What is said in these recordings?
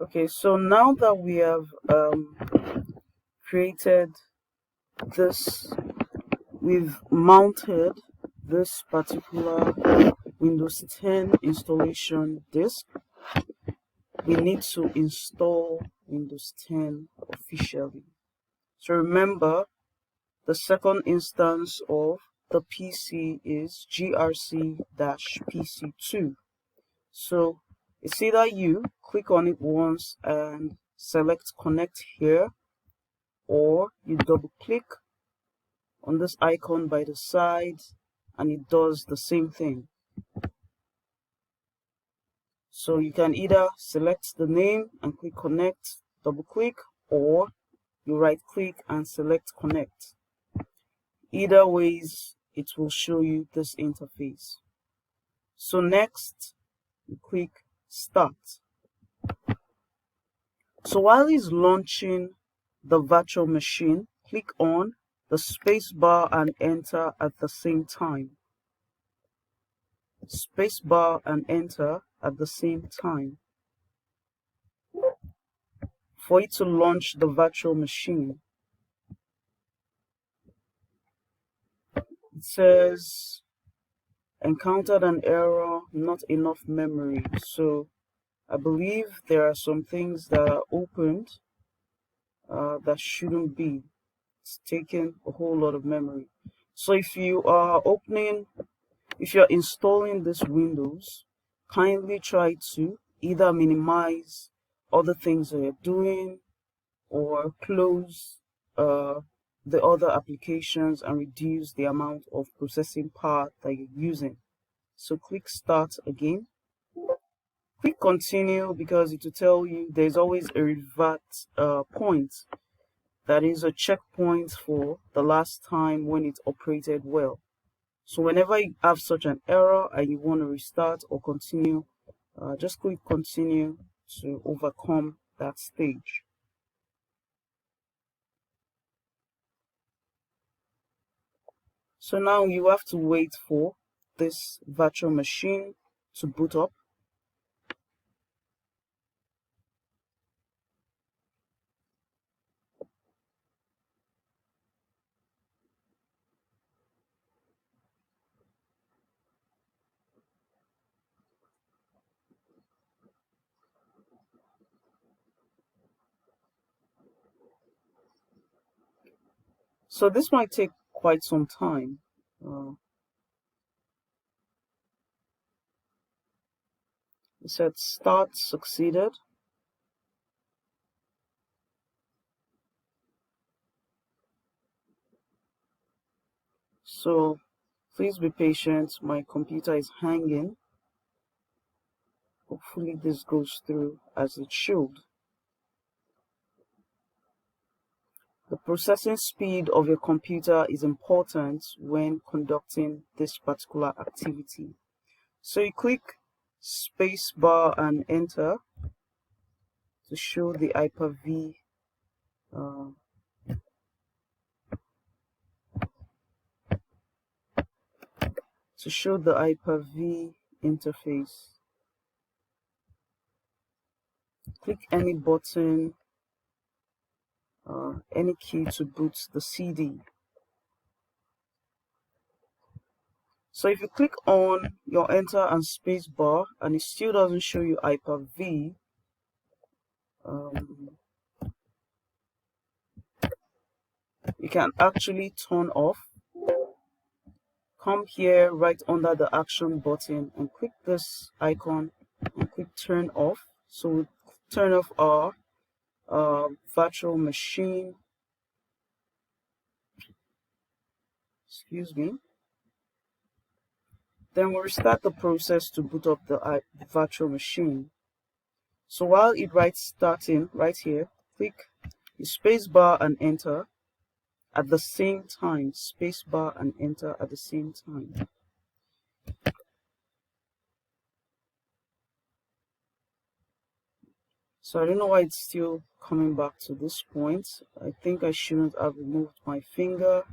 Okay, so now that we have created this, we've mounted this particular Windows 10 installation disk, we need to install Windows 10 officially. So remember, the second instance of the PC is grc-pc2. So it's either you click on it once and select connect here, or you double click on this icon by the side and it does the same thing. So you can either select the name and click connect, double click, or you right click and select connect. Either ways, it will show you this interface. So next, you click start. So while it's launching the virtual machine, click on the space bar and enter at the same time. Space bar and enter at the same time for it to launch the virtual machine. It says encountered an error, not enough memory. So I believe there are some things that are opened that shouldn't be. It's taking a whole lot of memory. So if you are if you're installing this Windows, kindly try to either minimize other things that you're doing or close the other applications and reduce the amount of processing power that you're using. So click start again. Click continue because it will tell you there's always a revert point. That is a checkpoint for the last time when it operated well. So whenever you have such an error and you want to restart or continue, just click continue to overcome that stage. So now you have to wait for this virtual machine to boot up. So this might take quite some time. It said start succeeded. So please be patient, my computer is hanging. Hopefully this goes through as it should. The processing speed of your computer is important when conducting this particular activity. So you click space bar and enter to show the Hyper-V Hyper-V interface. Click any button, any key to boot the CD. So if you click on your enter and space bar and it still doesn't show you Hyper-V, you can actually turn off. Come here right under the action button and click this icon and click turn off. So we turn off our virtual machine. Excuse me. Then we'll restart the process to boot up the virtual machine. So while it writes starting right here, click the space bar and enter at the same time. Space bar and enter at the same time. So I don't know why it's still coming back to this point. I think I shouldn't have removed my finger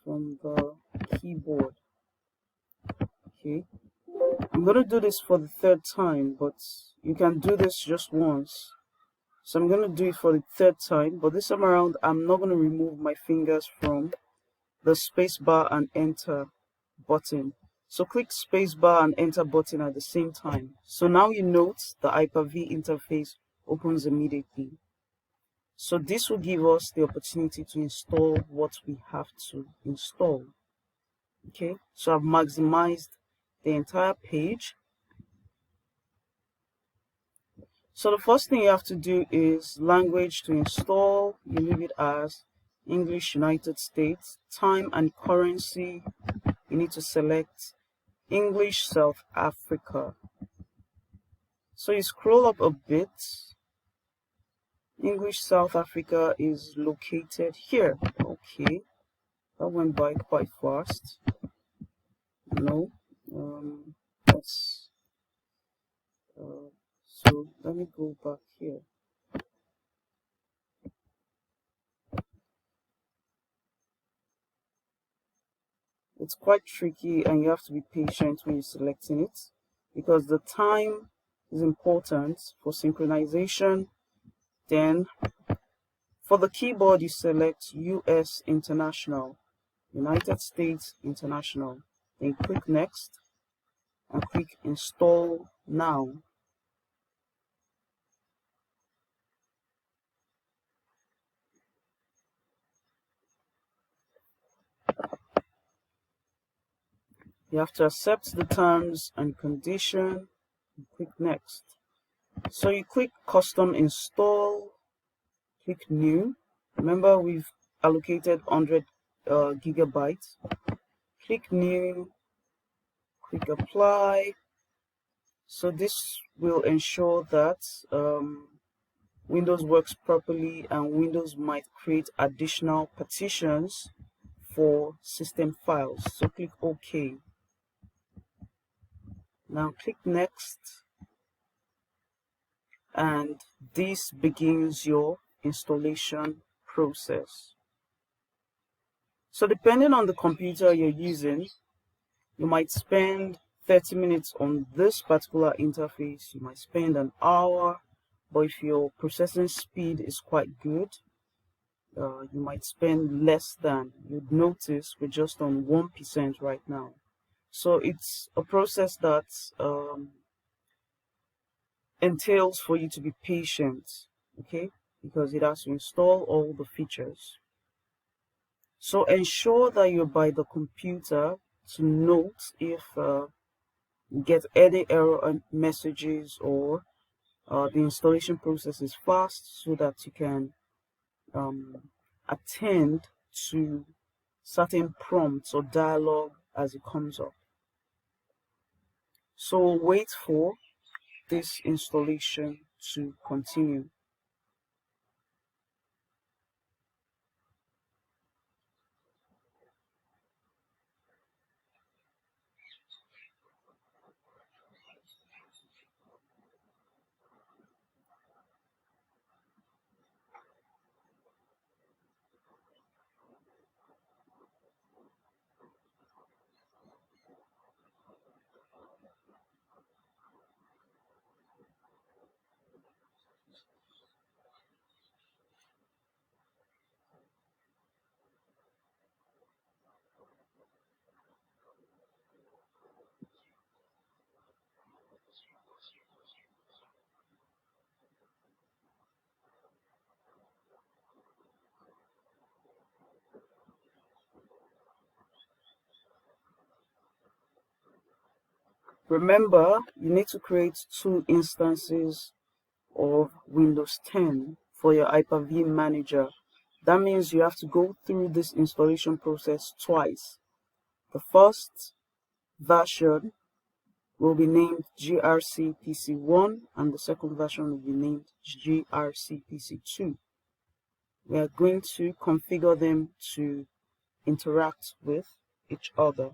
from the keyboard. Okay. I'm going to do this for the third time, but you can do this just once. So I'm going to do it for the third time, but this time around, I'm not going to remove my fingers from the spacebar and enter button. So click spacebar and enter button at the same time. So now you note the Hyper-V interface opens immediately. So this will give us the opportunity to install what we have to install. Okay, so I've maximized the entire page. So the first thing you have to do is language to install. You leave it as English United States. Time and currency, you need to select English South Africa. So you scroll up a bit. English South Africa is located here. Okay, that went by quite fast. No, let's so let me go back here. It's quite tricky and you have to be patient when you're selecting it because the time is important for synchronization. Then for the keyboard you select US International, United States International, then click next and click install now. You have to accept the terms and condition and click next. So you click custom install, click new. Remember we've allocated 100 gigabytes. Click new, click apply. So this will ensure that Windows works properly and Windows might create additional partitions for system files. So click OK. Now click next and this begins your installation process. So depending on the computer you're using, you might spend 30 minutes on this particular interface, you might spend an hour, but if your processing speed is quite good, you might spend less than. You'd notice we're just on 1% right now. So it's a process that entails for you to be patient, okay, because it has to install all the features. So ensure that you're by the computer to note if you get any error messages or the installation process is fast, so that you can attend to certain prompts or dialogue as it comes up. So wait for this installation to continue. Remember, you need to create 2 instances of Windows 10 for your Hyper-V Manager. That means you have to go through this installation process twice. The first version will be named GRC PC1 and the second version will be named GRC PC2. We are going to configure them to interact with each other.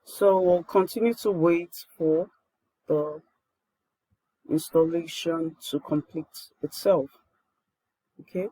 So we'll continue to wait for the installation to complete itself. Okay.